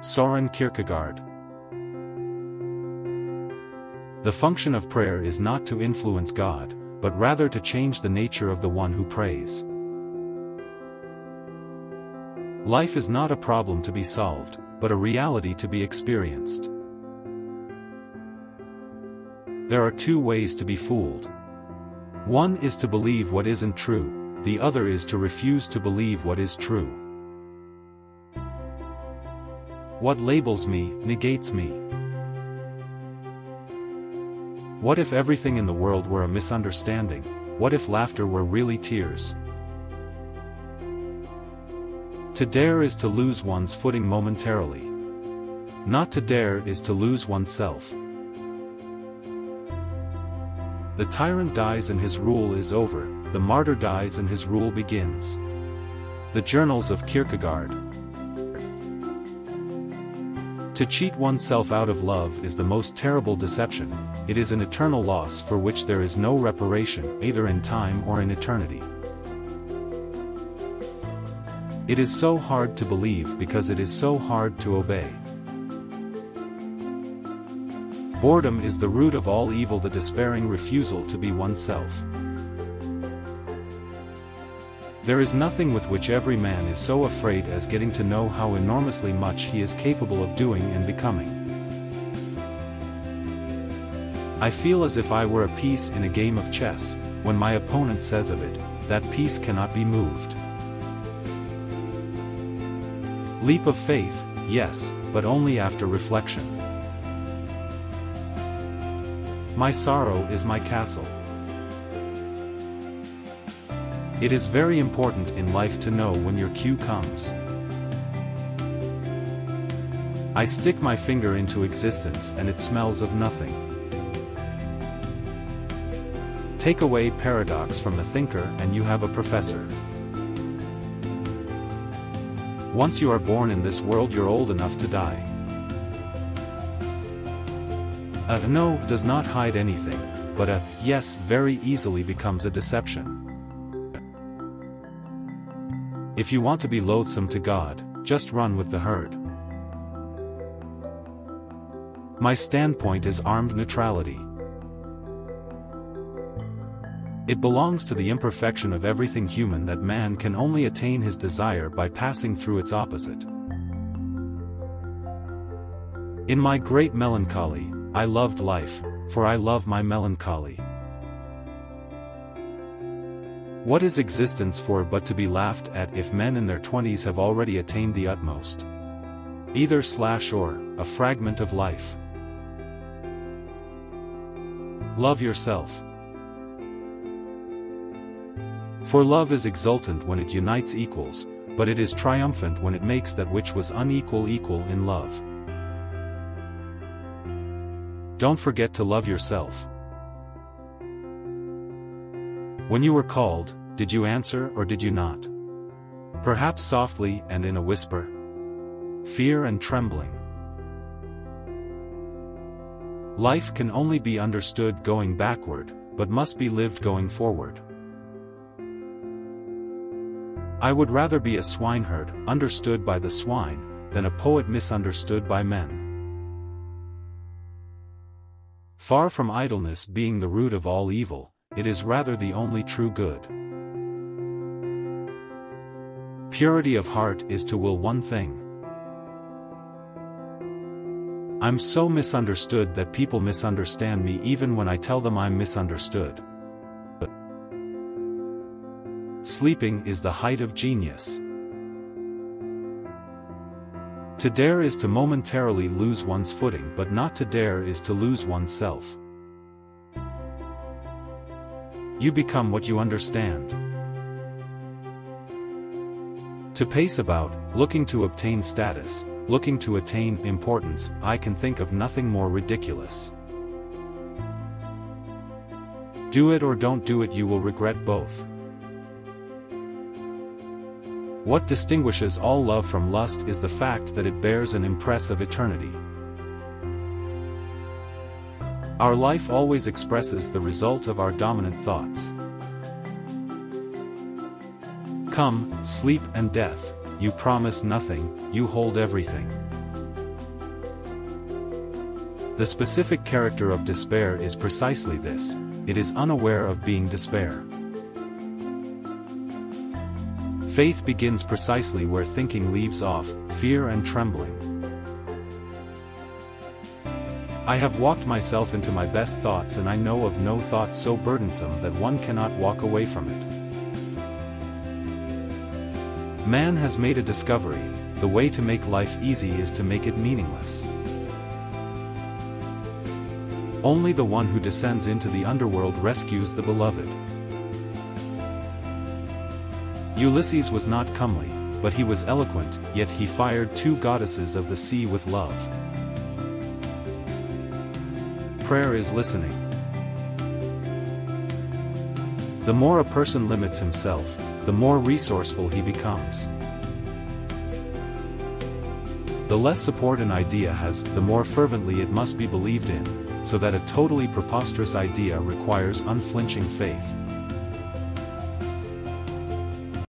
Soren Kierkegaard. The function of prayer is not to influence God, but rather to change the nature of the one who prays. Life is not a problem to be solved, but a reality to be experienced. There are two ways to be fooled. One is to believe what isn't true, the other is to refuse to believe what is true. What labels me, negates me. What if everything in the world were a misunderstanding? What if laughter were really tears? To dare is to lose one's footing momentarily. Not to dare is to lose oneself. The tyrant dies and his rule is over, the martyr dies and his rule begins. The Journals of Kierkegaard. To cheat oneself out of love is the most terrible deception. It is an eternal loss for which there is no reparation, either in time or in eternity. It is so hard to believe because it is so hard to obey. Boredom is the root of all evil, the despairing refusal to be oneself. There is nothing with which every man is so afraid as getting to know how enormously much he is capable of doing and becoming. I feel as if I were a piece in a game of chess, when my opponent says of it, that piece cannot be moved. Leap of faith, yes, but only after reflection. My sorrow is my castle. It is very important in life to know when your cue comes. I stick my finger into existence and it smells of nothing. Take away paradox from the thinker and you have a professor. Once you are born in this world, you're old enough to die. A no does not hide anything, but a yes very easily becomes a deception. If you want to be loathsome to God, just run with the herd. My standpoint is armed neutrality. It belongs to the imperfection of everything human that man can only attain his desire by passing through its opposite. In my great melancholy, I loved life, for I love my melancholy. What is existence for but to be laughed at if men in their 20s have already attained the utmost? Either / or, a fragment of life. Love yourself. For love is exultant when it unites equals, but it is triumphant when it makes that which was unequal equal in love. Don't forget to love yourself. When you were called, did you answer or did you not? Perhaps softly and in a whisper. Fear and trembling. Life can only be understood going backward, but must be lived going forward. I would rather be a swineherd, understood by the swine, than a poet misunderstood by men. Far from idleness being the root of all evil, it is rather the only true good. Purity of heart is to will one thing. I'm so misunderstood that people misunderstand me even when I tell them I'm misunderstood. Sleeping is the height of genius. To dare is to momentarily lose one's footing, but not to dare is to lose oneself. You become what you understand. To pace about, looking to obtain status, looking to attain importance, I can think of nothing more ridiculous. Do it or don't do it, you will regret both. What distinguishes all love from lust is the fact that it bears an impress of eternity. Our life always expresses the result of our dominant thoughts. Come, sleep and death, you promise nothing, you hold everything. The specific character of despair is precisely this: it is unaware of being despair. Faith begins precisely where thinking leaves off, fear and trembling. I have walked myself into my best thoughts, and I know of no thought so burdensome that one cannot walk away from it. Man has made a discovery: the way to make life easy is to make it meaningless. Only the one who descends into the underworld rescues the beloved. Ulysses was not comely, but he was eloquent, yet he fired 2 goddesses of the sea with love. Prayer is listening. The more a person limits himself, the more resourceful he becomes. The less support an idea has, the more fervently it must be believed in, so that a totally preposterous idea requires unflinching faith.